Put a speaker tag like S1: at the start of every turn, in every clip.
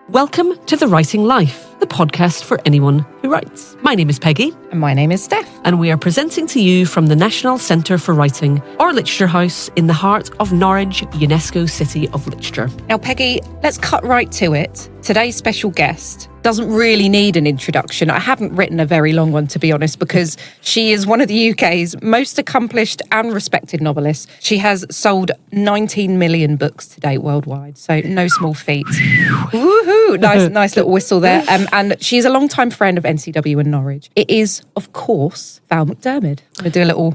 S1: Welcome to The Writing Life, the podcast for anyone who writes. My name is Peggy.
S2: And my name is Steph.
S1: And we are presenting to you from the National Centre for Writing, our literature house in the heart of Norwich, UNESCO City of Literature.
S2: Now, Peggy, let's cut right to it. Today's special guest doesn't really need an introduction. I haven't written a very long one, to be honest, because she is one of the UK's most accomplished and respected novelists. She has sold 19 million books to date worldwide, so no small feat. Woohoo! Nice little whistle there. And she's a long-time friend of NCW and Norwich. It is, of course, Val McDermid. I'm going to do a little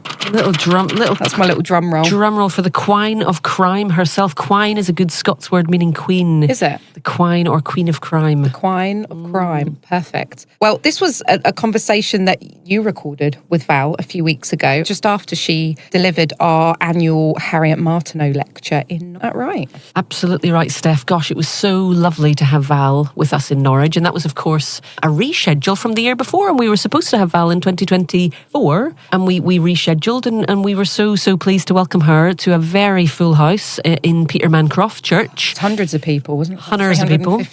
S1: drum.
S2: That's my little drum roll.
S1: Drum roll for the Quine of Crime herself. Quine is a good Scots word meaning queen.
S2: Is it?
S1: The Quine or Queen of Crime.
S2: The Quine of Crime. Perfect. Well, this was a conversation that you recorded with Val a few weeks ago, just after she delivered our annual Harriet Martineau lecture in. Is that right?
S1: Absolutely right, Steph. Gosh, it was so lovely to have Val with us in Norwich. And that was, of course, a reschedule from the year before. And we were supposed to have Val in 2024. And we rescheduled. And we were so pleased to welcome her to a very full house in Petermancroft Church.
S2: It's hundreds of people, wasn't it?
S1: Hundreds of people.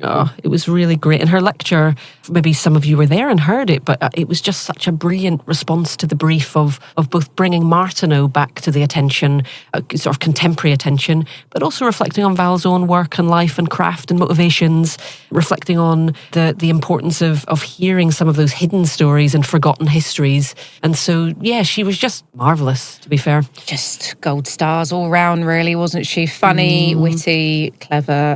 S1: Oh, it was really great. And her lecture, maybe some of you were there and heard it, but it was just such a brilliant response to the brief of both bringing Martineau back to the attention, sort of contemporary attention, but also reflecting on Val's own work and life and craft and motivations, reflecting on the importance of hearing some of those hidden stories and forgotten histories. And so, yeah, she was just marvellous, to be fair. Just
S2: gold stars all round, really, wasn't she? Funny, witty, clever,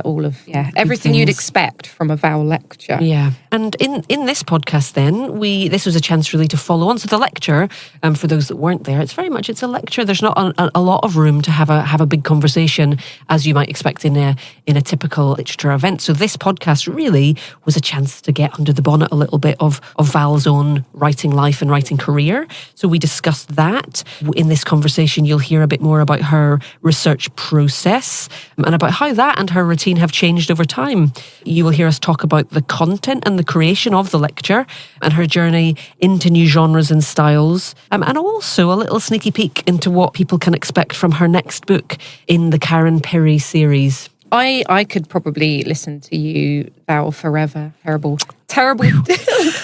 S2: everything you'd expect from a Val lecture.
S1: Yeah. And in this podcast then, this was a chance really to follow on. So the lecture, for those that weren't there, it's a lecture. There's not a lot of room to have a big conversation as you might expect in a typical literature event. So this podcast really was a chance to get under the bonnet a little bit of Val's own writing life and writing career. So we discussed that. In this conversation, you'll hear a bit more about her research process and about how that and her routine have changed over time. You will hear us talk about the content and the creation of the lecture and her journey into new genres and styles, and also a little sneaky peek into what people can expect from her next book in the Karen Pirie series.
S2: I could probably listen to you, Val, forever. Terrible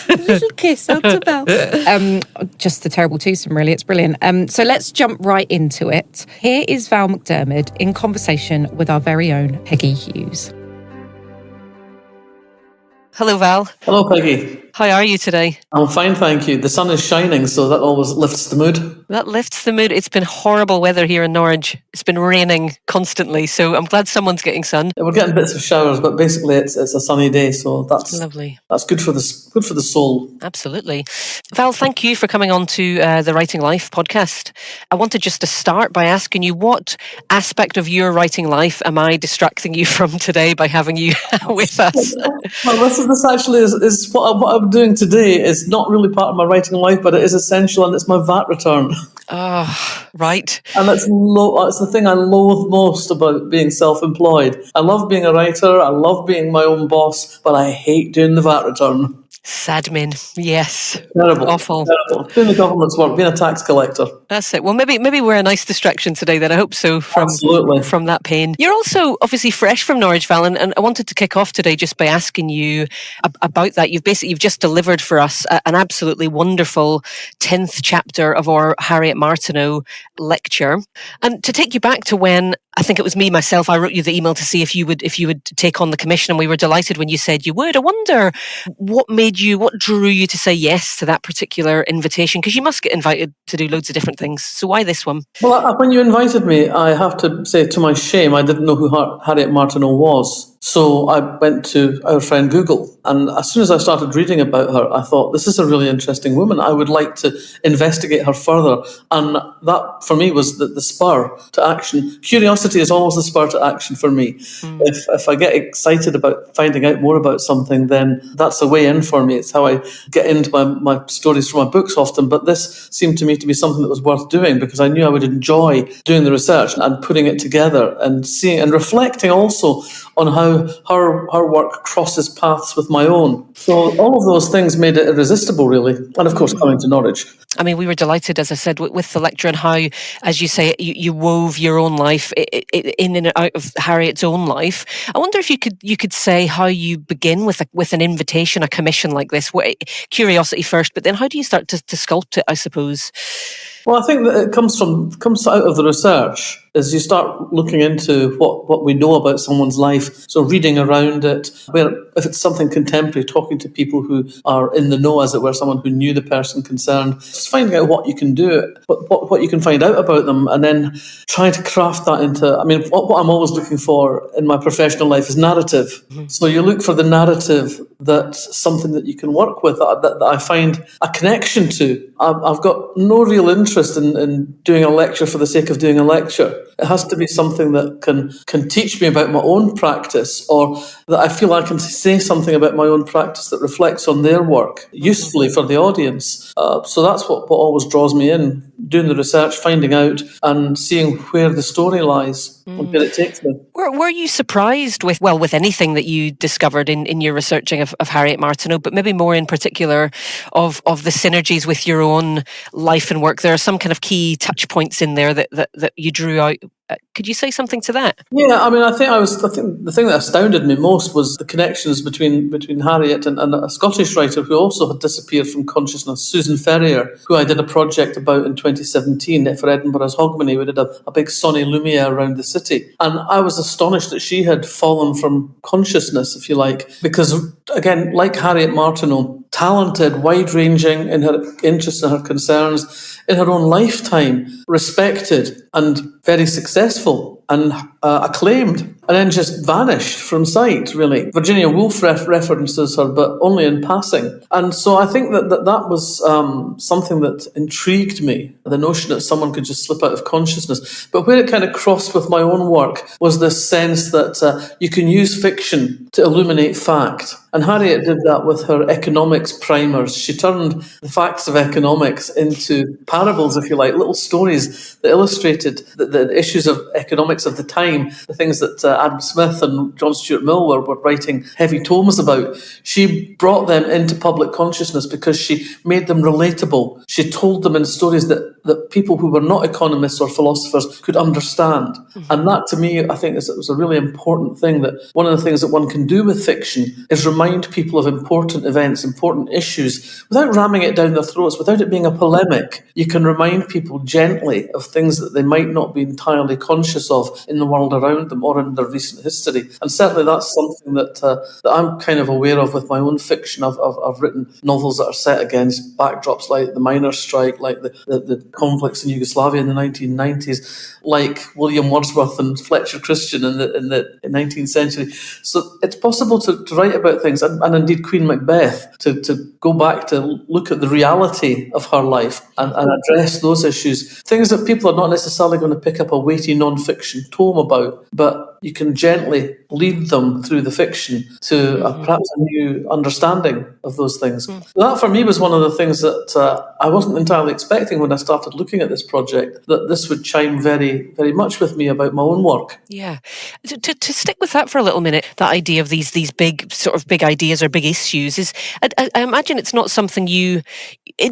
S2: little kiss out to Val. Just the terrible twosome, really. It's brilliant. So let's jump right into it. Here is Val McDermid in conversation with our very own Peggy Hughes.
S1: Hello, Val.
S3: Hello, Peggy.
S1: How are you today?
S3: I'm fine, thank you. The sun is shining, so that always lifts the mood.
S1: That lifts the mood. It's been horrible weather here in Norwich. It's been raining constantly, so I'm glad someone's getting sun.
S3: We're getting bits of showers, but basically it's a sunny day, so that's
S1: lovely.
S3: That's good for the soul.
S1: Absolutely. Val, thank you for coming on to the Writing Life podcast. I wanted just to start by asking you, what aspect of your writing life am I distracting you from today by having you with us?
S3: Well, this actually is what I'm doing today is not really part of my writing life, but it is essential, and it's my VAT return.
S1: Oh, right.
S3: And it's the thing I loathe most about being self-employed. I love being a writer, I love being my own boss, but I hate doing the VAT return.
S1: Sadmin, yes.
S3: Terrible.
S1: Awful.
S3: Terrible. Doing the government's work, being a tax collector.
S1: That's it. Well, maybe we're a nice distraction today then. I hope so from that pain. You're also obviously fresh from Norwich, Val, and I wanted to kick off today just by asking you about that. You've just delivered for us an absolutely wonderful 10th chapter of our Harriet Martineau lecture. And to take you back to when, I think it was myself, I wrote you the email to see if you would take on the commission, and we were delighted when you said you would. I wonder what drew you to say yes to that particular invitation? Because you must get invited to do loads of different things. So why this one?
S3: Well, when you invited me, I have to say, to my shame, I didn't know who Harriet Martineau was. So I went to our friend Google, and as soon as I started reading about her, I thought, this is a really interesting woman. I would like to investigate her further. And that, for me, was the spur to action. Curiosity is always the spur to action for me. If I get excited about finding out more about something, then that's a way in for me. It's how I get into my stories from my books often. But this seemed to me to be something that was worth doing, because I knew I would enjoy doing the research and putting it together and seeing and reflecting also on how how her work crosses paths with my own. So all of those things made it irresistible, really. And of course, coming to Norwich.
S1: I mean, we were delighted, as I said, with the lecture and how, as you say, you wove your own life in and out of Harriet's own life. I wonder if you could say how you begin with an invitation, a commission like this. Curiosity first, but then how do you start to sculpt it, I suppose?
S3: Well, I think that it comes out of the research. As you start looking into what we know about someone's life, so reading around it, where if it's something contemporary, talking to people who are in the know, as it were, someone who knew the person concerned, just finding out what you can do, what you can find out about them, and then trying to craft that into. I mean, what I'm always looking for in my professional life is narrative. Mm-hmm. So you look for the narrative that's something that you can work with, that I find a connection to. I've got no real interest in doing a lecture for the sake of doing a lecture. It has to be something that can teach me about my own practice, or that I feel I can say something about my own practice that reflects on their work usefully for the audience. So that's what always draws me in, doing the research, finding out and seeing where the story lies and where it takes me.
S1: Were you surprised with anything that you discovered in your researching of Harriet Martineau, but maybe more in particular of the synergies with your own life and work? There are some kind of key touch points in there that you drew out. Could you say something to that?
S3: Yeah, I mean, I think the thing that astounded me most was the connections between Harriet and a Scottish writer who also had disappeared from consciousness, Susan Ferrier, who I did a project about in 2017 for Edinburgh's Hogmanay. We did a big sonny lumiere around the city. And I was astonished that she had fallen from consciousness, if you like, because, again, like Harriet Martineau, talented, wide-ranging in her interests and her concerns, in her own lifetime, respected and very successful and acclaimed, and then just vanished from sight, really. Virginia Woolf references her, but only in passing. And so I think that was something that intrigued me, the notion that someone could just slip out of consciousness. But where it kind of crossed with my own work was this sense that you can use fiction to illuminate fact. And Harriet did that with her economics primers. She turned the facts of economics into parables, if you like, little stories that illustrated the issues of economics of the time, the things that Adam Smith and John Stuart Mill were writing heavy tomes about. She brought them into public consciousness because she made them relatable. She told them in stories that people who were not economists or philosophers could understand. Mm-hmm. And that, to me, I think it was a really important thing, that one of the things that one can do with fiction is remind people of important events, important issues, without ramming it down their throats, without it being a polemic. You can remind people gently of things that they might not be entirely conscious of in the world around them or in their recent history. And certainly that's something that I'm kind of aware of with my own fiction. I've written novels that are set against backdrops like the miners' strike, like the conflicts in Yugoslavia in the 1990s, like William Wordsworth and Fletcher Christian in the 19th century. So it's possible to write about things, and indeed Queen Macbeth, to go back to look at the reality of her life and address those issues, things that people are not necessarily going to pick up a weighty non-fiction tome about, but you can gently lead them through the fiction to perhaps a new understanding of those things. That for me was one of the things that I wasn't entirely expecting when I started looking at this project, that this would chime very, very much with me about my own work.
S1: Yeah. To stick with that for a little minute, that idea of these big ideas or big issues is, I imagine it's not something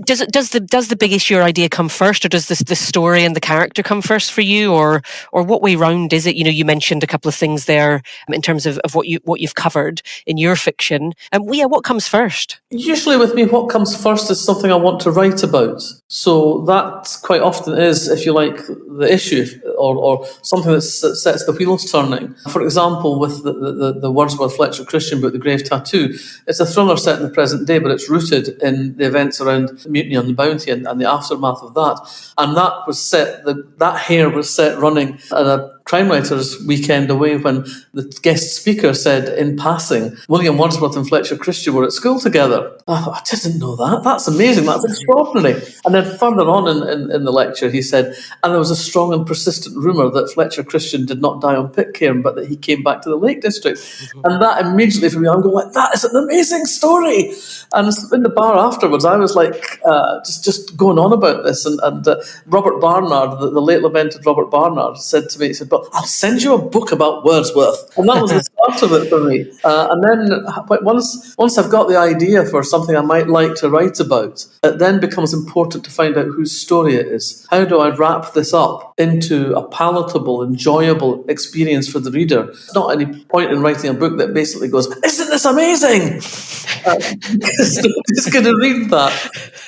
S1: does the big issue or idea come first, or does the story and the character come first for you, or what way round is it? You mentioned a couple of things there in terms of what you've covered in your fiction. What comes first?
S3: Usually with me, what comes first is something I want to write about. So that quite often is, if you like, the issue or something that sets the wheels turning. For example, with the Wordsworth Fletcher Christian book, The Grave Tattoo, it's a thriller set in the present day, but it's rooted in the events around the Mutiny on the Bounty and the aftermath of that. And that was set, that hair was set running at a crime writers' weekend away when the guest speaker said, in passing, William Wordsworth and Fletcher Christian were at school together. Oh, I didn't know that. That's amazing. That's extraordinary. And then further on in the lecture, he said, and there was a strong and persistent rumour that Fletcher Christian did not die on Pitcairn, but that he came back to the Lake District. And that immediately for me, I'm going, that is an amazing story. And in the bar afterwards, I was like, just going on about this. And Robert Barnard, the late lamented Robert Barnard, said to me, he said, well, I'll send you a book about Wordsworth. And that was the start of it for me. And then once I've got the idea for something I might like to write about, it then becomes important to find out whose story it is. How do I wrap this up into a palatable, enjoyable experience for the reader? There's not any point in writing a book that basically goes, isn't this amazing? Nobody's going to read that.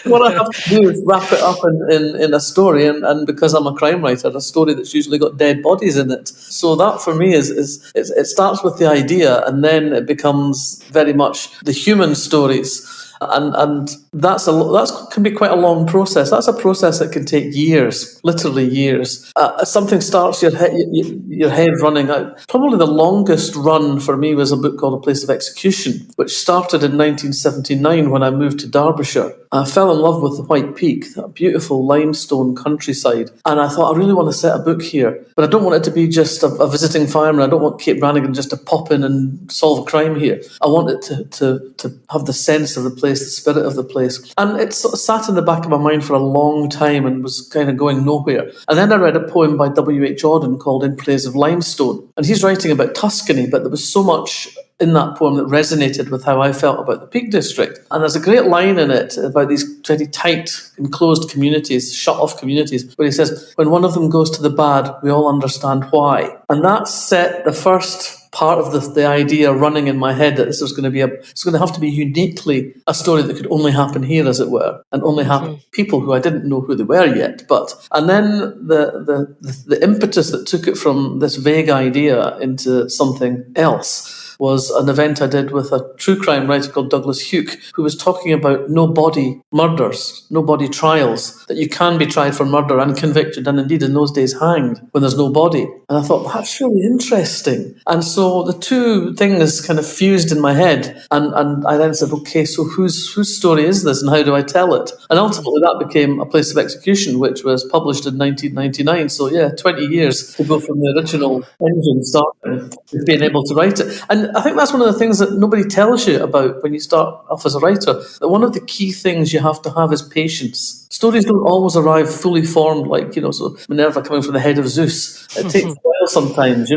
S3: What I have to do is wrap it up in a story, and because I'm a crime writer, a story that's usually got dead bodies in it. So that for me is it starts with the idea, and then it becomes very much the human stories. And that can be quite a long process. That's a process that can take years, literally years. Something starts your head running out. Probably the longest run for me was a book called A Place of Execution, which started in 1979 when I moved to Derbyshire. I fell in love with the White Peak, that beautiful limestone countryside, and I thought I really want to set a book here, but I don't want it to be just a visiting fireman. I don't want Kate Brannigan just to pop in and solve a crime here. I want it to have the sense of the place, the spirit of the place. And it sort of sat in the back of my mind for a long time and was kind of going nowhere. And then I read a poem by W.H. Auden called In Praise of Limestone. And he's writing about Tuscany, but there was so much in that poem that resonated with how I felt about the Peak District. And there's a great line in it about these very tight, enclosed communities, shut-off communities, where he says, when one of them goes to the bad, we all understand why. And that set the first part of the idea running in my head that this was going to have to be uniquely a story that could only happen here, as it were, and only happen to people who I didn't know who they were yet. And then the impetus that took it from this vague idea into something else was an event I did with a true crime writer called Douglas Huke, who was talking about no-body murders, no-body trials, that you can be tried for murder and convicted, and indeed in those days hanged when there's no body. And I thought, that's really interesting. And so the two things kind of fused in my head, and I then said, okay, so whose story is this and how do I tell it? And ultimately that became A Place of Execution, which was published in 1999. So yeah, 20 years to go from the original engine starting to being able to write it. And I think that's one of the things that nobody tells you about when you start off as a writer, that one of the key things you have to have is patience. Stories don't always arrive fully formed, like, so Minerva coming from the head of Zeus. It takes a while sometimes,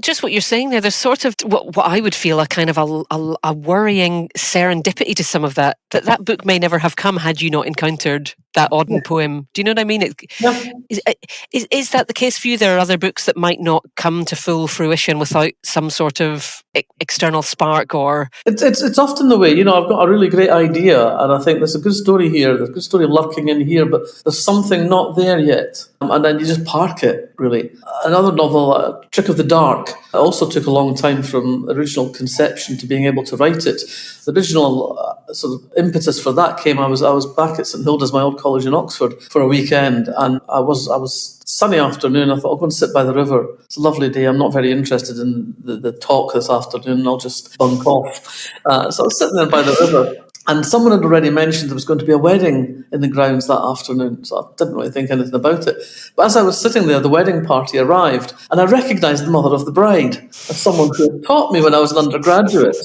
S1: Just what you're saying there, there's sort of what I would feel a kind of a worrying serendipity to some of that book may never have come had you not encountered that Auden poem. Do you know what I mean? Is that the case for you? There are other books that might not come to full fruition without some sort of external spark, or...
S3: It's often the way, I've got a really great idea and I think there's a good story here, there's a good story lurking in here, but there's something not there yet. And then you just park it, really. Another novel, Trick of the Dark, also took a long time from original conception to being able to write it. The original sort of impetus for that came, I was back at St Hilda's, my old college in Oxford, for a weekend, and I was sunny afternoon. I thought, I'll go and sit by the river. It's a lovely day. I'm not very interested in the talk this afternoon. I'll just bunk off. So I was sitting there by the river. And someone had already mentioned there was going to be a wedding in the grounds that afternoon, so I didn't really think anything about it. But as I was sitting there, the wedding party arrived, and I recognised the mother of the bride as someone who had taught me when I was an undergraduate.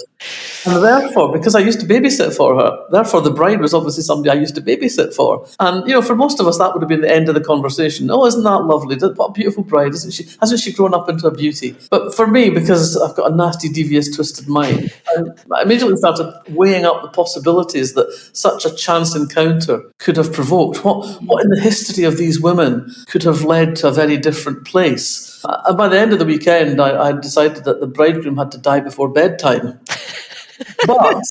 S3: And therefore, because I used to babysit for her, therefore the bride was obviously somebody I used to babysit for. And, for most of us, that would have been the end of the conversation. Oh, isn't that lovely? What a beautiful bride, isn't she? Hasn't she grown up into a beauty? But for me, because I've got a nasty, devious, twisted mind, I immediately started weighing up the possibilities that such a chance encounter could have provoked. What in the history of these women could have led to a very different place? And by the end of the weekend, I decided that the bridegroom had to die before bedtime. But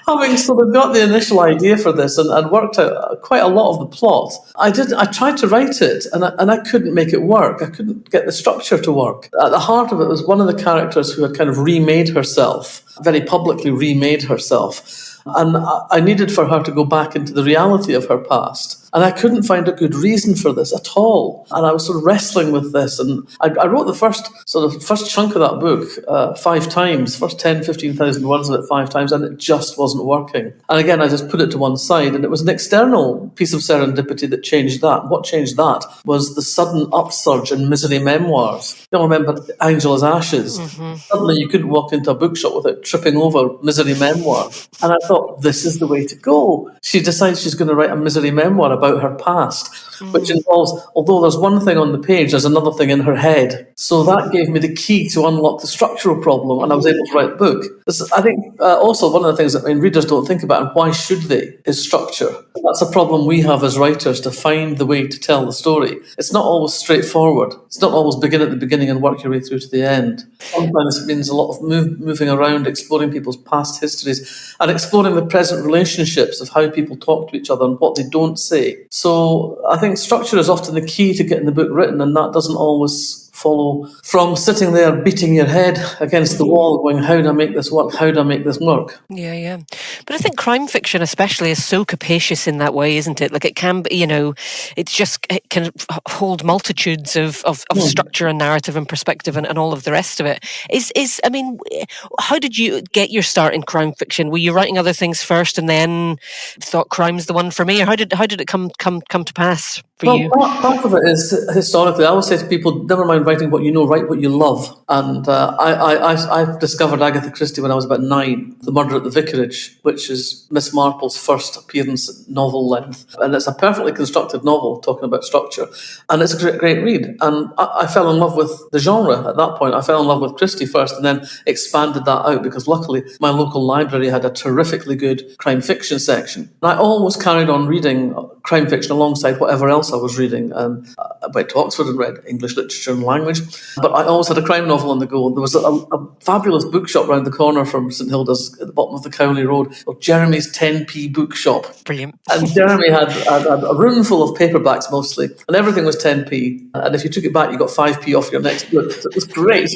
S3: having sort of got the initial idea for this and worked out quite a lot of the plot, I tried to write it and I couldn't make it work. I couldn't get the structure to work. At the heart of it was one of the characters who had kind of remade herself, very publicly remade herself. And I needed for her to go back into the reality of her past. And I couldn't find a good reason for this at all. And I was sort of wrestling with this. And I wrote the first chunk of that book 5 times, first 10, 15,000 words of it 5 times, and it just wasn't working. And again, I just put it to one side. And it was an external piece of serendipity that changed that. What changed that was the sudden upsurge in misery memoirs. You all remember Angela's Ashes? Mm-hmm. Suddenly you couldn't walk into a bookshop without tripping over misery memoir. And I thought, this is the way to go. She decides she's going to write a misery memoir about her past, which involves, although there's one thing on the page, there's another thing in her head. So that gave me the key to unlock the structural problem, and I was able to write the book. I think also one of the things that readers don't think about, and why should they, is structure. That's a problem we have as writers, to find the way to tell the story. It's not always straightforward. It's not always begin at the beginning and work your way through to the end. Sometimes it means a lot of moving around, exploring people's past histories, and exploring the present relationships of how people talk to each other and what they don't say. So I think structure is often the key to getting the book written, and that doesn't always follow from sitting there beating your head against the wall going, how do I make this work? How do I make this work?
S1: Yeah. But I think crime fiction especially is so capacious in that way, isn't it? Like it can be, it can hold multitudes of structure and narrative and perspective and all of the rest of it. How did you get your start in crime fiction? Were you writing other things first and then thought crime's the one for me? Or how did it come to pass for you?
S3: Part of it is, historically, I always say to people, never mind writing what you know, write what you love. And I discovered Agatha Christie when I was about 9, The Murder at the Vicarage, which is Miss Marple's first appearance at novel length. And it's a perfectly constructed novel talking about structure. And it's a great read. And I fell in love with the genre at that point. I fell in love with Christie first and then expanded that out because luckily my local library had a terrifically good crime fiction section. And I always carried on reading crime fiction alongside whatever else I was reading. I went to Oxford and read English literature and language, but I always had a crime novel on the go. There was a fabulous bookshop round the corner from St Hilda's at the bottom of the Cowley Road, called Jeremy's 10p Bookshop. Brilliant. And Jeremy had a room full of paperbacks mostly, and everything was 10p. And if you took it back, you got 5p off your next book. So it was great.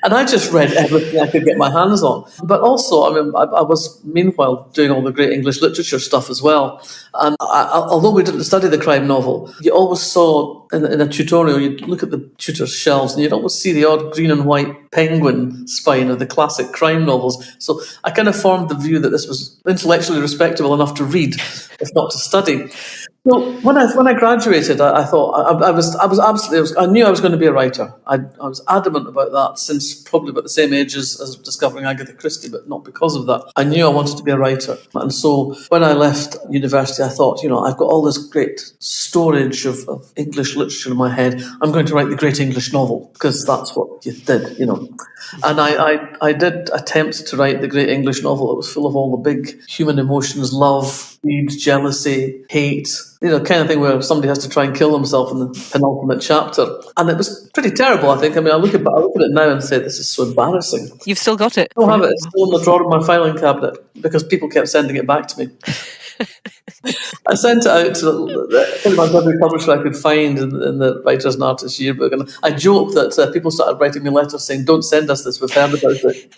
S3: And I just read everything I could get my hands on. But also, I was meanwhile doing all the great English literature stuff as well. And although we didn't study the crime novel, you always saw in a tutorial, you'd look at the tutor's shelves and you'd always see the odd green and white penguin spine of the classic crime novels. So I kind of formed the view that this was intellectually respectable enough to read, if not to study. So when I graduated, I thought I knew I was going to be a writer. I was adamant about that since probably about the same age as discovering Agatha Christie, but not because of that. I knew I wanted to be a writer. And so when I left university, I thought, I've got all this great storage of English literature in my head. I'm going to write the great English novel, because that's what you did, And I did attempt to write the great English novel. It was full of all the big human emotions, love, greed, jealousy, hate, kind of thing where somebody has to try and kill himself in the penultimate chapter. And it was pretty terrible, I think. I look at it now and say, this is so embarrassing.
S1: You've still got it?
S3: I still have it. It's still in the drawer of my filing cabinet because people kept sending it back to me. I sent it out to pretty much every publisher I could find in the Writers and Artists Yearbook. And I joked that people started writing me letters saying, don't send us this, we've heard about it.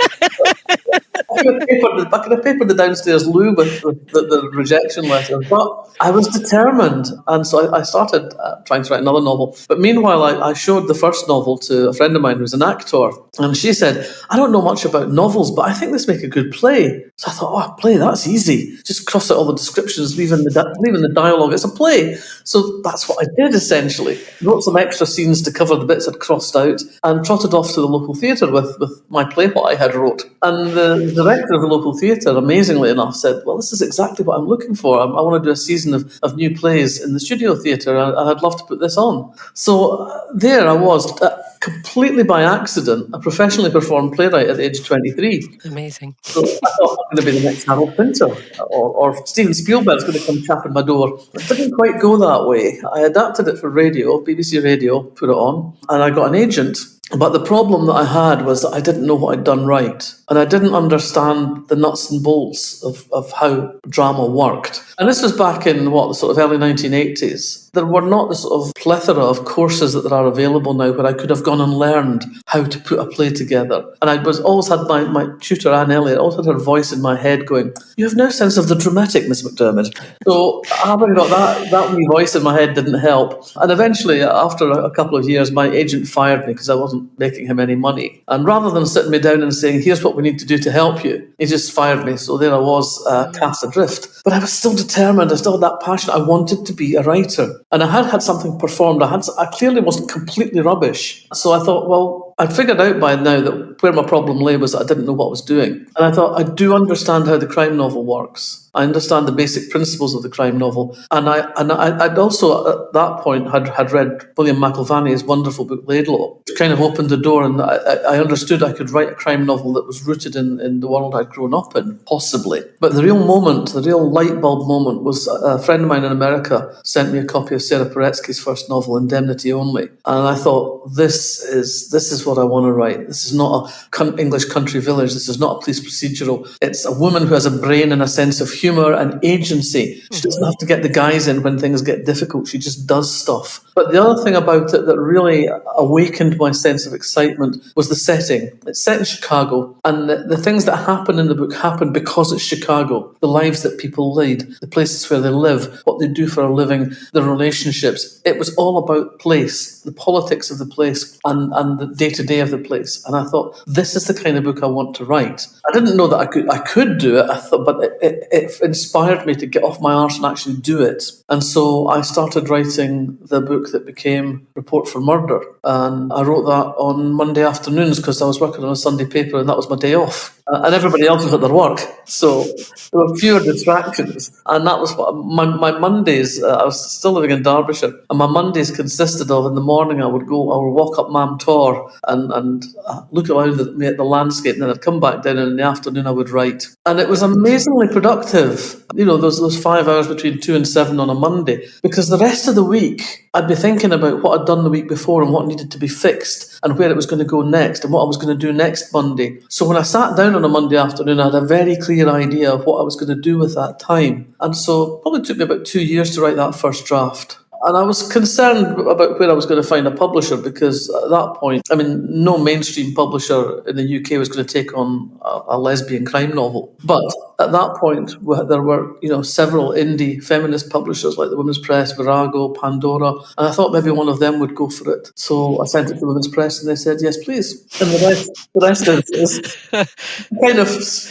S3: I could have papered the downstairs loo with the rejection letter, but I was determined, and so I started trying to write another novel. But meanwhile, I showed the first novel to a friend of mine who's an actor, and she said, I don't know much about novels, but I think this make a good play. So I thought, a play, that's easy. Just cross out all the descriptions, leaving the dialogue. It's a play. So that's what I did, essentially. Wrote some extra scenes to cover the bits I'd crossed out, and trotted off to the local theatre with my play, what I had wrote. And the director of the local theatre, amazingly enough, said, well, this is exactly what I'm looking for. I want to do a season of new plays in the studio theatre, and I'd love to put this on. So there I was, completely by accident, a professionally performed playwright at the age of 23.
S1: Amazing.
S3: So I thought I'm going to be the next Harold Pinter, or Steven Spielberg's going to come tapping my door. It didn't quite go that way. I adapted it for radio, BBC Radio, put it on, and I got an agent. But the problem that I had was that I didn't know what I'd done right. And I didn't understand the nuts and bolts of how drama worked. And this was back in, the sort of early 1980s. There were not the sort of plethora of courses that are available now where I could have gone and learned how to put a play together. And I always had my tutor, Anne Elliott, always had her voice in my head going, you have no sense of the dramatic, Miss McDermid. So having got that wee voice in my head didn't help. And eventually, after a couple of years, my agent fired me because I wasn't making him any money. And rather than sitting me down and saying, here's what we need to do to help you, he just fired me. So there I was, cast adrift. But I was still determined. I still had that passion. I wanted to be a writer. And I had something performed. I clearly wasn't completely rubbish. So I thought, well, I'd figured out by now that where my problem lay was that I didn't know what I was doing. And I thought, I do understand how the crime novel works. I understand the basic principles of the crime novel. And I'd also, at that point, had read William McIlvanney's wonderful book, Laidlaw. It kind of opened the door, and I understood I could write a crime novel that was rooted in the world I'd grown up in, possibly. But the real moment, the real light bulb moment, was a friend of mine in America sent me a copy of Sarah Paretsky's first novel, Indemnity Only. And I thought, this is what I want to write. This is not a English country village. This is not a police procedural. It's a woman who has a brain and a sense of humour and agency. She doesn't have to get the guys in when things get difficult. She just does stuff. But the other thing about it that really awakened my sense of excitement was the setting. It's set in Chicago, and the things that happen in the book happen because it's Chicago. The lives that people lead, the places where they live, what they do for a living, their relationships. It was all about place, the politics of the place and the day-to-day of the place. And I thought, this is the kind of book I want to write. I didn't know that I could do it, but it inspired me to get off my arse and actually do it. And so I started writing the book that became Report for Murder. And I wrote that on Monday afternoons because I was working on a Sunday paper and that was my day off. And everybody else was at their work. So there were fewer distractions. And that was what my Mondays, I was still living in Derbyshire, and my Mondays consisted of, in the morning I would walk up Mam Tor and look around at the landscape, and then I'd come back down, and in the afternoon I would write. And it was amazingly productive, those 5 hours between 2 and 7 on a Monday, because the rest of the week I'd be thinking about what I'd done the week before and what needed to be fixed and where it was going to go next and what I was going to do next Monday. So when I sat down on a Monday afternoon, I had a very clear idea of what I was going to do with that time. And so it probably took me about 2 years to write that first draft. And I was concerned about where I was going to find a publisher, because at that point, no mainstream publisher in the UK was going to take on a lesbian crime novel. But at that point, there were, several indie feminist publishers like the Women's Press, Virago, Pandora, and I thought maybe one of them would go for it. So I sent it to the Women's Press, and they said, yes, please. And the rest is kind of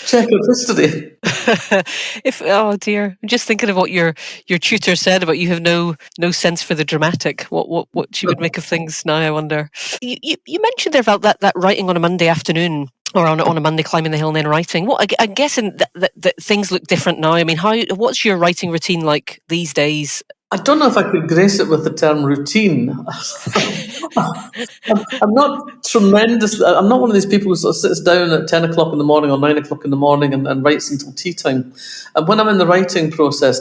S3: checkered history.
S4: Oh dear, I'm just thinking of what your tutor said about you have no sense for the dramatic. What she would make of things now, I wonder. You mentioned there about that writing on a Monday afternoon, or on a Monday climbing the hill and then writing. Well, I'm guessing that things look different now. I mean, what's your writing routine like these days?
S3: I don't know if I could grace it with the term routine. I'm not tremendous. I'm not one of these people who sort of sits down at 10 o'clock in the morning or 9 o'clock in the morning and writes until tea time. And when I'm in the writing process,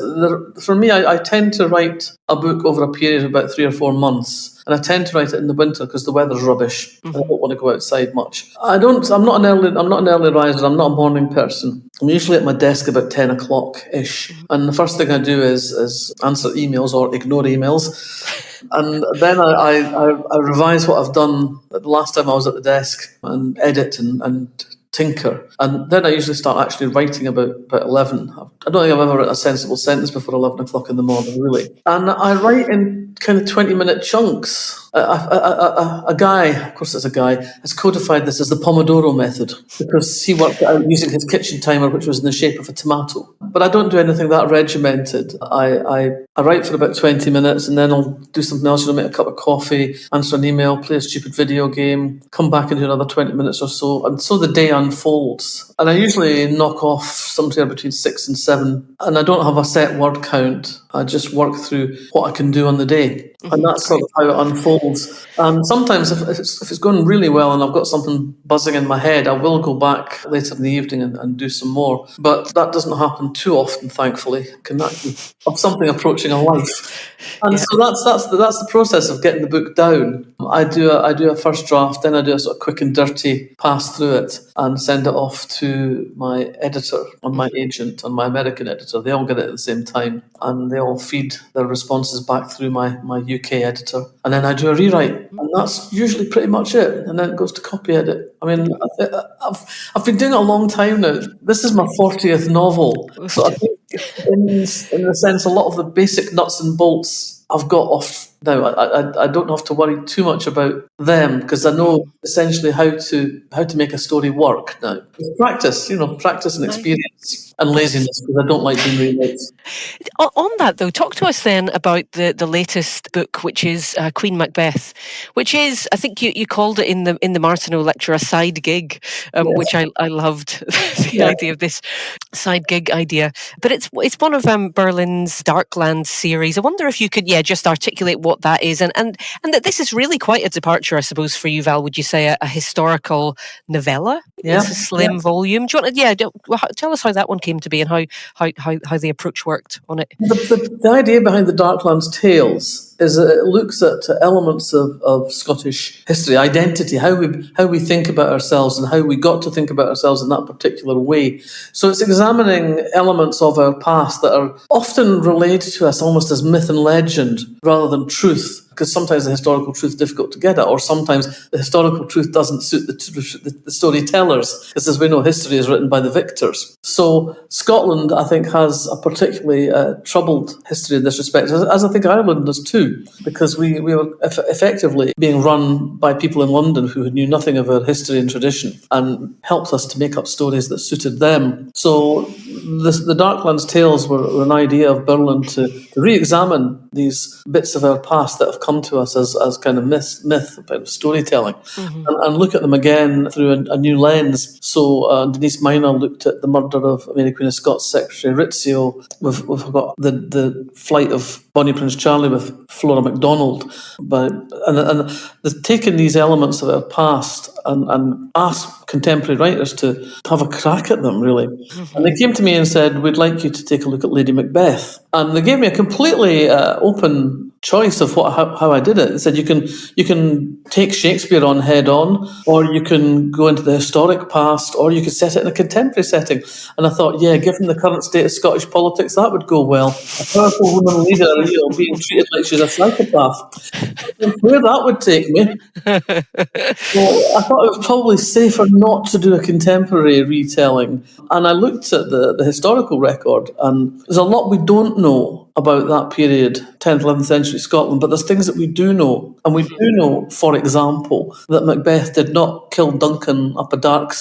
S3: for me, I tend to write a book over a period of about 3 or 4 months. And I tend to write it in the winter because the weather's rubbish. Mm-hmm. I don't want to go outside much. I'm not an early riser. I'm not a morning person. I'm usually at my desk about 10 o'clock-ish. And the first thing I do is answer emails or ignore emails. And then I revise what I've done the last time I was at the desk and edit and tinker. And then I usually start actually writing about 11. I don't think I've ever written a sensible sentence before 11 o'clock in the morning, really. And I write in kind of 20-minute chunks. A guy, of course it's a guy, has codified this as the Pomodoro method because he worked it out using his kitchen timer, which was in the shape of a tomato. But I don't do anything that regimented. I write for about 20 minutes and then I'll do something else, make a cup of coffee, answer an email, play a stupid video game, come back and do another 20 minutes or so. And so the day unfolds. And I usually knock off somewhere between 6 and 7. And I don't have a set word count. I just work through what I can do on the day. And that's sort of how it unfolds. And sometimes if it's going really well and I've got something buzzing in my head, I will go back later in the evening and do some more. But that doesn't happen too often, thankfully. Can that be of something approaching a life? And so that's the process of getting the book down. I do a first draft, then I do a sort of quick and dirty pass through it and send it off to my editor and my agent and my American editor. They all get it at the same time and they all feed their responses back through my UK editor. And then I do a rewrite and that's usually pretty much it. And then it goes to copy edit. I mean, I've been doing it a long time now. This is my 40th novel. So I think in the sense, a lot of the basic nuts and bolts I've got off Now, I don't have to worry too much about them because I know essentially how to make a story work now. Practice, practice and experience and laziness, because I don't like doing rewrites.
S4: On that, though, talk to us then about the latest book, which is Queen Macbeth, which is, I think you called it in the Martineau lecture, a side gig, which I loved the idea of this side gig idea. But it's one of Berlin's Darklands series. I wonder if you could, just articulate what that is, and that this is really quite a departure, I suppose, for you, Val. Would you say a historical novella?
S3: Yeah,
S4: It's a slim volume. Do you want to, tell us how that one came to be and how the approach worked on it?
S3: The idea behind the Darklands Tales is that it looks at elements of Scottish history, identity, how we think about ourselves and how we got to think about ourselves in that particular way. So it's examining elements of our past that are often related to us almost as myth and legend rather than truth, because sometimes the historical truth is difficult to get at, or sometimes the historical truth doesn't suit the storytellers, because as we know, history is written by the victors. So Scotland, I think, has a particularly troubled history in this respect, as I think Ireland does too, because we were effectively being run by people in London who knew nothing of our history and tradition and helped us to make up stories that suited them. So the Darklands Tales were an idea of Berlin to re-examine these bits of our past that have come to us as kind of myth about storytelling, and look at them again through a new lens. So Denise Minor looked at the murder of Mary Queen of Scots Secretary Rizzio. We've got the flight of Bonnie Prince Charlie with Flora MacDonald, and they've taken these elements of our past and asked contemporary writers to have a crack at them, really. And they came to me and said, we'd like you to take a look at Lady Macbeth. And they gave me a completely open choice of how I did it. They said, you can take Shakespeare on head on, or you can go into the historic past, or you could set it in a contemporary setting. And I thought, given the current state of Scottish politics, that would go well. A powerful woman leader, being treated like she's a psychopath. Where that would take me. Well, I thought it was probably safer not to do a contemporary retelling. And I looked at the historical record, and there's a lot we don't know about that period, 10th, 11th century Scotland, but there's things that we do know. And we do know, for example, that Macbeth did not kill Duncan up a dark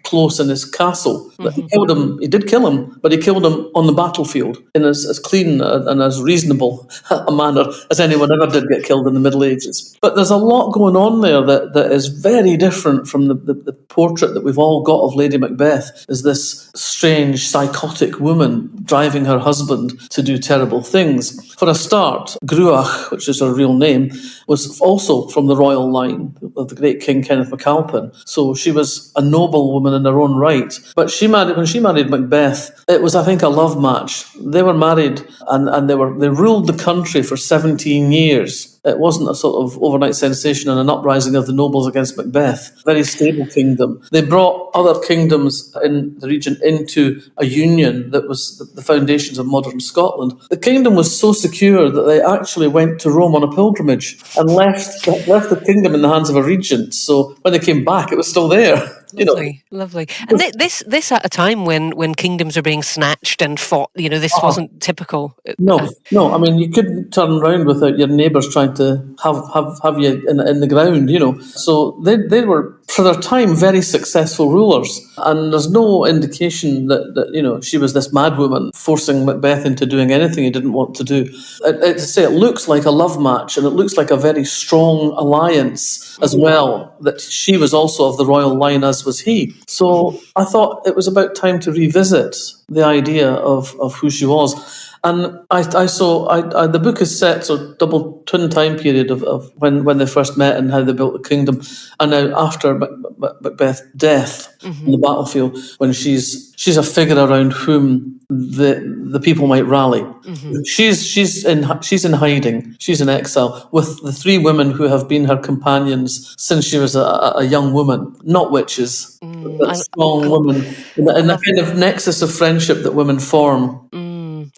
S3: close in his castle. But he killed him, he did kill him, but he killed him on the battlefield in as clean and as reasonable a manner as anyone ever did get killed in the Middle Ages. But there's a lot going on there that is very different from the portrait that we've all got of Lady Macbeth as this strange, psychotic woman driving her husband to do terrible things. For a start, Gruach, which is her real name, was also from the royal line of the great King Kenneth MacAlpin. So she was a noble woman in her own right. But when she married Macbeth, it was, I think, a love match. They were married and they ruled the country for 17 years. It wasn't a sort of overnight sensation and an uprising of the nobles against Macbeth. Very stable kingdom. They brought other kingdoms in the region into a union that was the foundations of modern Scotland. The kingdom was so secure that they actually went to Rome on a pilgrimage and left the kingdom in the hands of a regent. So when they came back, it was still there.
S4: Lovely. And this at a time when kingdoms are being snatched and fought, this wasn't typical.
S3: No. I mean, you couldn't turn around without your neighbours trying to have you in the ground, So they were, for their time, very successful rulers. And there's no indication that she was this madwoman forcing Macbeth into doing anything he didn't want to do. It looks like a love match, and it looks like a very strong alliance as well, that she was also of the royal line, as was he. So I thought it was about time to revisit the idea of who she was. And the book is set, so double twin time period of when they first met and how they built the kingdom, and now after Macbeth's death on the battlefield, when she's a figure around whom the people might rally. She's in hiding. She's in exile with the three women who have been her companions since she was a young woman, not witches, but strong women, in the kind of nexus of friendship that women form.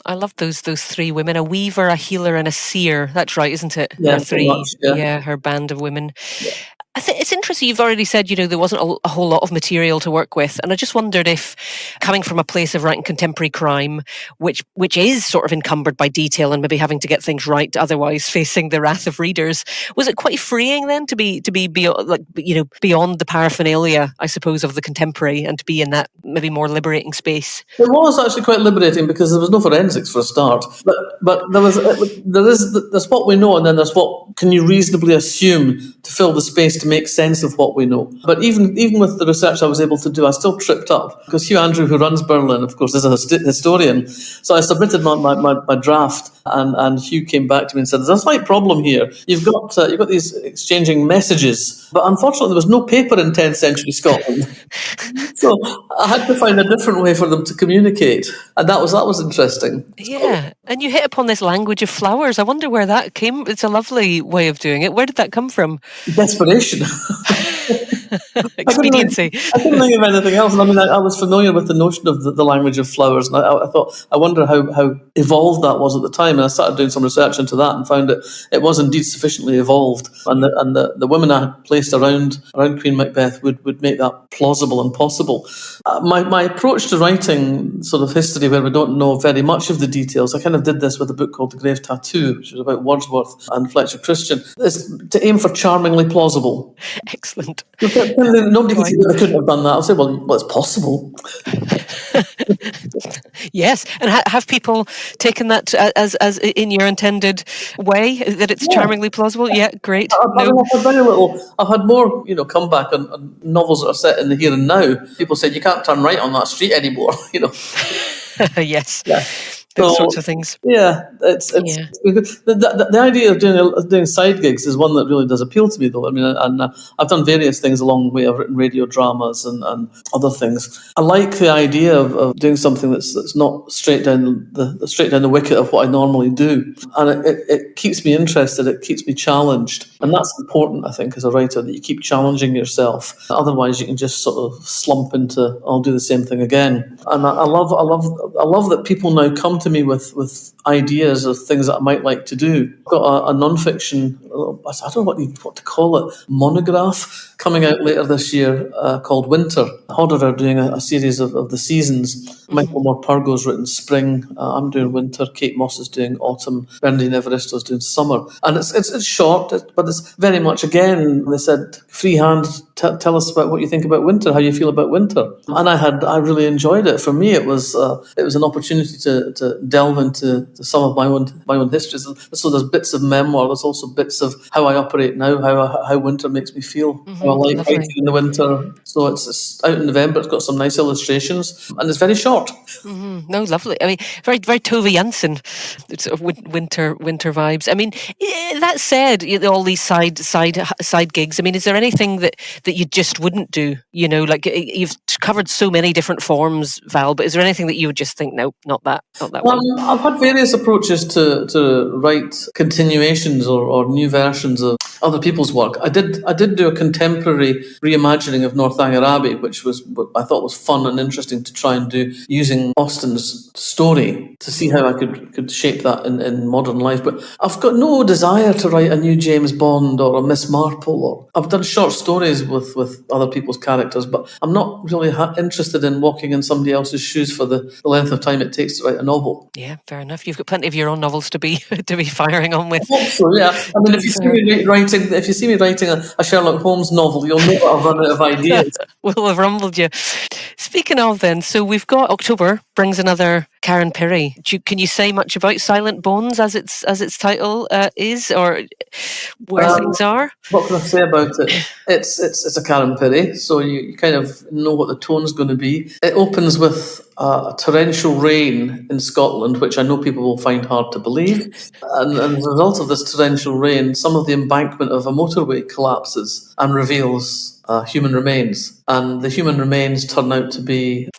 S4: I love those three women: a weaver, a healer, and a seer. That's right, isn't it?
S3: Yeah,
S4: her three.
S3: much, yeah.
S4: Her band of women. Yeah. I think it's interesting. You've already said, there wasn't a whole lot of material to work with. And I just wondered if, coming from a place of writing contemporary crime, which is sort of encumbered by detail and maybe having to get things right, otherwise facing the wrath of readers, was it quite freeing then to be beyond the paraphernalia, I suppose, of the contemporary, and to be in that maybe more liberating space?
S3: It was actually quite liberating because there was no forensics for a start. But there's what we know, and then there's what can you reasonably assume to fill the space to make sense of what we know. But even with the research I was able to do, I still tripped up because Hugh Andrew, who runs Berlin, of course, is a historian. So I submitted my draft, and Hugh came back to me and said, "There's a slight problem here. You've got these exchanging messages, but unfortunately there was no paper in 10th century Scotland." So I had to find a different way for them to communicate, and that was interesting.
S4: Yeah, and you hit upon this language of flowers. I wonder where that came. It's a lovely way of doing it. Where did that come from?
S3: Desperation.
S4: Expediency.
S3: I couldn't think of anything else. I mean, I was familiar with the notion of the language of flowers, and I thought, I wonder how evolved that was at the time. And I started doing some research into that and found it was indeed sufficiently evolved. And the women I had placed around Queen Macbeth would make that plausible and possible. My approach to writing sort of history, where we don't know very much of the details, I kind of did this with a book called The Grave Tattoo, which was about Wordsworth and Fletcher Christian, is to aim for charmingly plausible.
S4: Excellent.
S3: Nobody can say that I couldn't have done that. I'll say, well, it's possible.
S4: Yes, and have people taken that as in your intended way, that it's charmingly plausible? Yeah, great.
S3: I've had more, comeback on novels that are set in the here and now. People said you can't turn right on that street anymore.
S4: Yes.
S3: Yeah.
S4: Those sorts of things.
S3: Yeah, the idea of doing side gigs is one that really does appeal to me, though. I mean, and I've done various things along the way. I've written radio dramas and other things. I like the idea of doing something that's not straight down the wicket of what I normally do, and it keeps me interested. It keeps me challenged, and that's important, I think, as a writer, that you keep challenging yourself. Otherwise, you can just sort of slump into I'll do the same thing again. And I love that people now come to me with ideas of things that I might like to do. I've got a non-fiction, I don't know what to call it, monograph coming out later this year called Winter. Hodder are doing a series of the seasons. Michael Morpurgo's written spring. I'm doing winter. Kate Moss is doing autumn. Bernardine Evaristo is doing summer. And it's short, but it's very much, again, they said, freehand, tell us about what you think about winter, how you feel about winter. And I really enjoyed it. For me, it was an opportunity to delve into some of my own histories. So there's bits of memoir. There's also bits of how I operate now, how winter makes me feel. How I like writing in the winter. So it's out in November. It's got some nice illustrations, and it's very short.
S4: Mm-hmm. No, lovely. I mean, very, very Tove Jansson, sort of winter vibes. I mean, that said, all these side gigs. I mean, is there anything that you just wouldn't do? Like you've covered so many different forms, Val. But is there anything that you would just think, no, not that one?
S3: I've had various approaches to write continuations or new versions of other people's work. I did do a contemporary reimagining of Northanger Abbey, which I thought was fun and interesting to try and do using Austen's story to see how I could shape that in modern life. But I've got no desire to write a new James Bond or a Miss Marple. I've done short stories with other people's characters, but I'm not really interested in walking in somebody else's shoes for the length of time it takes to write a novel.
S4: Yeah, fair enough. You've got plenty of your own novels to be firing on with.
S3: I hope so, yeah. I mean, if you see me writing a Sherlock Holmes novel, you'll know that I've run out of ideas.
S4: We'll have rumbled you. Speaking of then, so we've got October brings another Karen Pirie. Can you say much about Silent Bones as its title is, or where things are?
S3: What can I say about it? It's a Karen Pirie, so you kind of know what the tone's going to be. It opens with a torrential rain in Scotland, which I know people will find hard to believe. And as a result of this torrential rain, some of the embankment of a motorway collapses and reveals human remains. And the human remains turn out to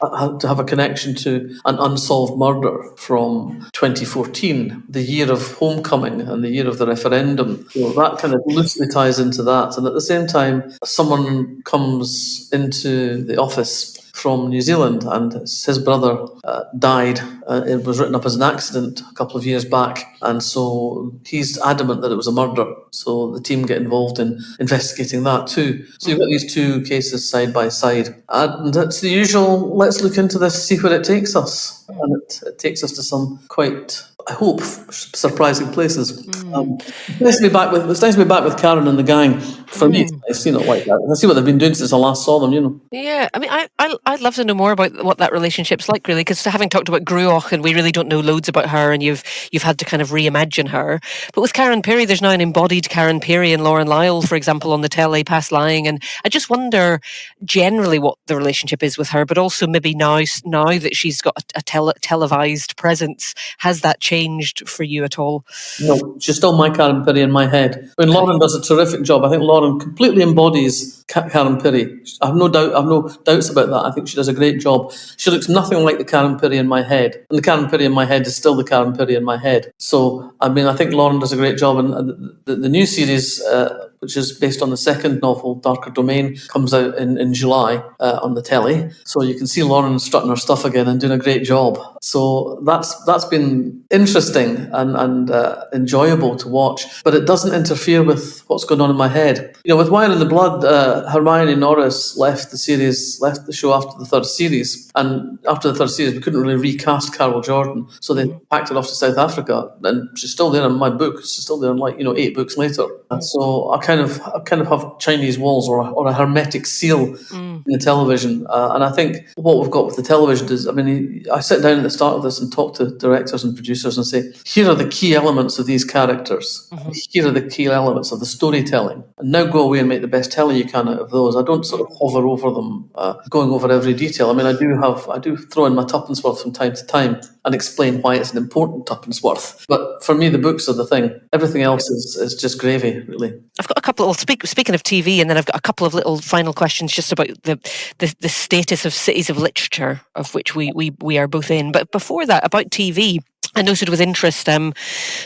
S3: have a connection to an unsolved murder from 2014, the year of homecoming and the year of the referendum. So that kind of loosely ties into that. And at the same time, someone comes into the office from New Zealand, and his brother died. It was written up as an accident a couple of years back, and so he's adamant that it was a murder. So the team get involved in investigating that too. So you've got these two cases side by side, and it's the usual, let's look into this, see where it takes us. And it takes us to some quite, I hope, surprising places. It's nice to be back with Karen and the gang. For me, it's nice, like that. I see what they've been doing since I last saw them,
S4: Yeah, I mean, I'd love to know more about what that relationship's like, really, because having talked about Gruach, and we really don't know loads about her, and you've had to kind of reimagine her. But with Karen Pirie, there's now an embodied Karen Pirie and Lauren Lyle, for example, on the telly, past lying, and I just wonder generally what the relationship is with her, but also maybe now that she's got a televised presence, has that changed for you at all?
S3: No, she's still my Karen Pirie in my head. I mean, Lauren does a terrific job. I think Lauren completely embodies Karen Pirie. I have no doubts about that. I think she does a great job. She looks nothing like the Karen Pirie in my head, and the Karen Pirie in my head is still the Karen Pirie in my head. So, I mean, I think Lauren does a great job, and the new series, which is based on the second novel, Darker Domain, comes out in July on the telly. So you can see Lauren strutting her stuff again and doing a great job. So that's been interesting and enjoyable to watch, but it doesn't interfere with what's going on in my head. With Wire in the Blood, Hermione Norris left the show after the third series, and after the third series we couldn't really recast Carol Jordan, so they packed her off to South Africa, and she's still there in my book. She's still there in 8 books later. And so I kind of have Chinese walls or a hermetic seal in the television, and I think what we've got with the television is, I mean, I sit down at the start of this and talk to directors and producers and say, here are the key elements of these characters. Here are the key elements of the storytelling, and now go away and make the best telly you can out of those. I don't sort of hover over them, going over every detail. I mean, I do throw in my tuppence worth from time to time and explain why it's an important tuppence worth. But for me, the books are the thing. Everything else is just gravy, really.
S4: I've got a couple. Speaking of TV, and then I've got a couple of little final questions just about the status of cities of literature, of which we are both in. But before that, about TV. I noted with interest that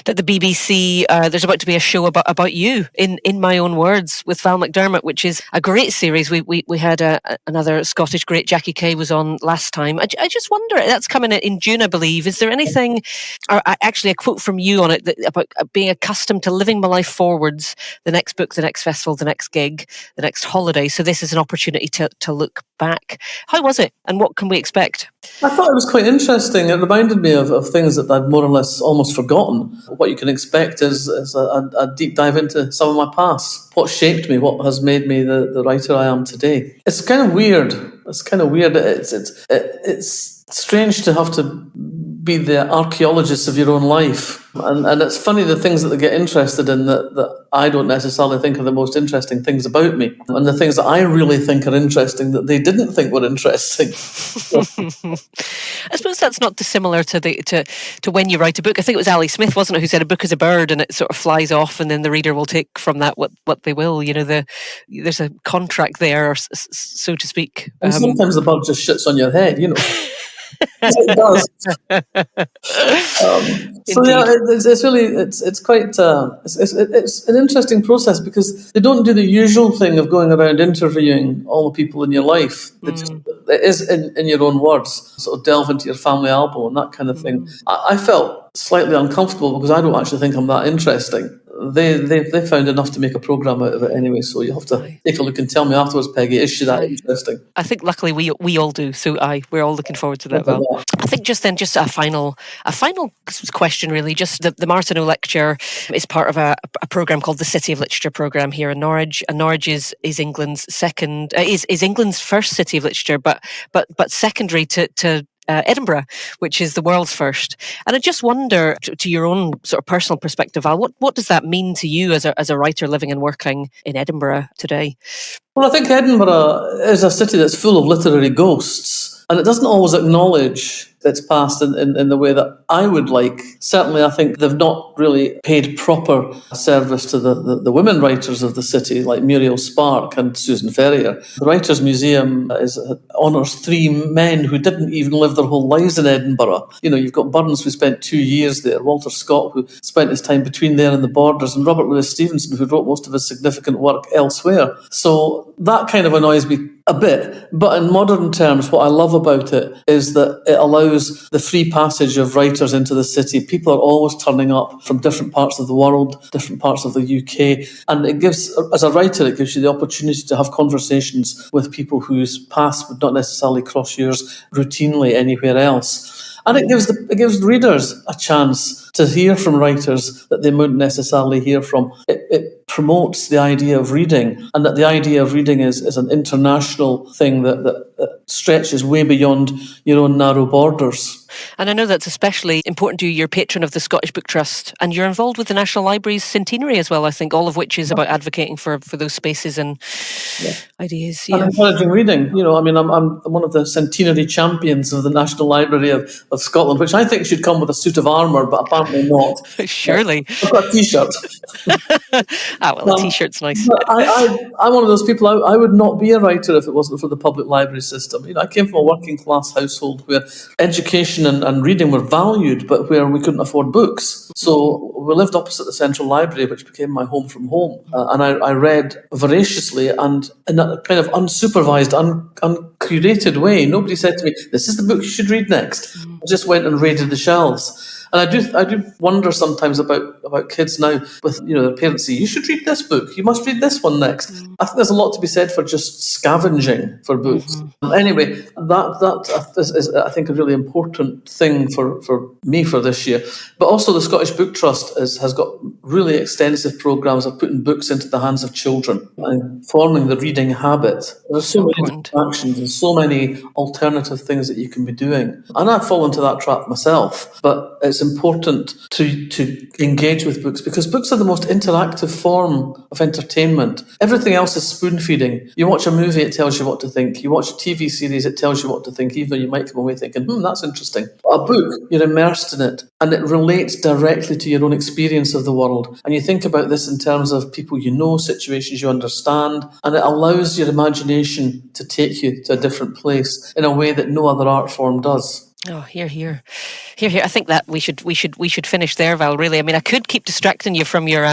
S4: the BBC, there's about to be a show about you, in my own words, with Val McDermid, which is a great series. We had another Scottish great, Jackie Kay, was on last time. I just wonder, that's coming in June, I believe. Is there anything, or actually a quote from you on it, about being accustomed to living my life forwards, the next book, the next festival, the next gig, the next holiday. So this is an opportunity to look back. How was it, and what can we expect?
S3: I thought it was quite interesting. It reminded me of things that I'd more or less almost forgotten. What you can expect is a deep dive into some of my past. What shaped me, what has made me the writer I am today. It's kind of weird. It's strange to have to be the archaeologist of your own life. And it's funny, the things that they get interested in that I don't necessarily think are the most interesting things about me, and the things that I really think are interesting that they didn't think were interesting.
S4: I suppose that's not dissimilar to when you write a book. I think it was Ali Smith, wasn't it, who said a book is a bird and it sort of flies off, and then the reader will take from that what they will. There's a contract there, so to speak.
S3: And sometimes the bird just shits on your head, It does. So yeah, it's really quite it's an interesting process, because they don't do the usual thing of going around interviewing all the people in your life. It is in your own words, sort of delve into your family album and that kind of thing. I felt slightly uncomfortable because I don't actually think I'm that interesting. They found enough to make a programme out of it anyway, so you have to take a look and tell me afterwards, Peggy, is she that interesting?
S4: I think luckily we all do, so we're all looking forward to that. Val. I think just a final question, really. Just the Martineau Lecture is part of a programme called the City of Literature programme here in Norwich, and Norwich is England's second is England's first city of literature, but secondary to Edinburgh, which is the world's first. And I just wonder, to your own sort of personal perspective, Val, what does that mean to you as a writer living and working in Edinburgh today?
S3: Well, I think Edinburgh is a city that's full of literary ghosts, and it doesn't always acknowledge its past in the way that I would like. Certainly, I think they've not really paid proper service to the women writers of the city, like Muriel Spark and Susan Ferrier. The Writers' Museum honours 3 men who didn't even live their whole lives in Edinburgh. You've got Burns, who spent 2 years there, Walter Scott, who spent his time between there and the borders, and Robert Louis Stevenson, who wrote most of his significant work elsewhere. So that kind of annoys me a bit. But in modern terms, what I love about it is that it allows the free passage of writers into the city. People are always turning up from different parts of the world, different parts of the UK. And it gives, as a writer, it gives you the opportunity to have conversations with people whose paths would not necessarily cross yours routinely anywhere else. And it gives readers a chance to hear from writers that they wouldn't necessarily hear from. It promotes the idea of reading, and that the idea of reading is an international thing that stretches way beyond your own narrow borders.
S4: And I know that's especially important to you. You're patron of the Scottish Book Trust, and you're involved with the National Library's centenary as well, I think, all of which is about advocating for those spaces and ideas.
S3: Yeah. And encouraging reading. I'm one of the centenary champions of the National Library of Scotland, which I think should come with a suit of armour, but apparently not.
S4: Surely.
S3: I've got a T-shirt.
S4: A T-shirt's nice.
S3: I'm one of those people, I would not be a writer if it wasn't for the public library system. I came from a working class household where education and reading were valued, but where we couldn't afford books. So we lived opposite the Central Library, which became my home from home. And I read voraciously and in a kind of unsupervised, uncurated way. Nobody said to me, this is the book you should read next. I just went and raided the shelves. And I do wonder sometimes about kids now with, their parents say, you should read this book, you must read this one next. I think there's a lot to be said for just scavenging for books. Anyway, that is, I think, a really important thing for me for this year. But also the Scottish Book Trust has got really extensive programmes of putting books into the hands of children and forming the reading habit. There's so many distractions and so many alternative things that you can be doing. And I've fallen into that trap myself. But it's important to engage with books, because books are the most interactive form of entertainment. Everything else is spoon feeding. You watch a movie, it tells you what to think. You watch a TV series, it tells you what to think, even though you might come away thinking, that's interesting. But a book, you're immersed in it, and it relates directly to your own experience of the world. And you think about this in terms of people you know, situations you understand, and it allows your imagination to take you to a different place in a way that no other art form does.
S4: Oh, here. I think that we should finish there, Val. Really, I mean, I could keep distracting you from your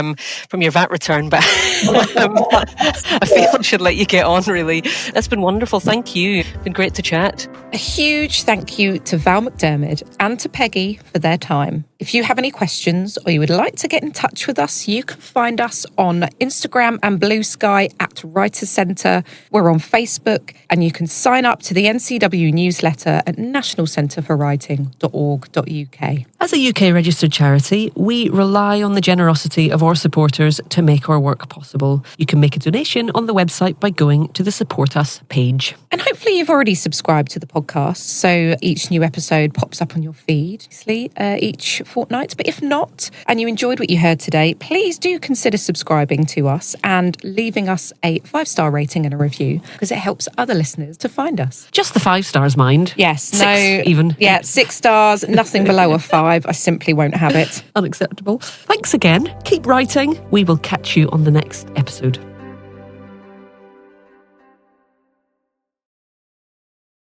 S4: VAT return, but I feel I should let you get on. Really, that's been wonderful. Thank you. It's been great to chat.
S2: A huge thank you to Val McDermid and to Peggy for their time. If you have any questions or you would like to get in touch with us, you can find us on Instagram and Blue Sky at Writers Centre. We're on Facebook, and you can sign up to the NCW newsletter at nationalcentreforwriting.org.uk.
S1: As a UK registered charity, we rely on the generosity of our supporters to make our work possible. You can make a donation on the website by going to the Support Us page.
S2: And hopefully you've already subscribed to the podcast, so each new episode pops up on your feed, obviously, each fortnight. But if not, and you enjoyed what you heard today, please do consider subscribing to us and leaving us a 5-star rating and a review, because it helps other listeners to find us.
S1: Just the 5 stars, mind.
S2: Yes.
S1: 6 even.
S2: Yeah, 6 stars, nothing below a 5. I simply won't have it.
S1: Unacceptable. Thanks again. Keep writing. We will catch you on the next episode.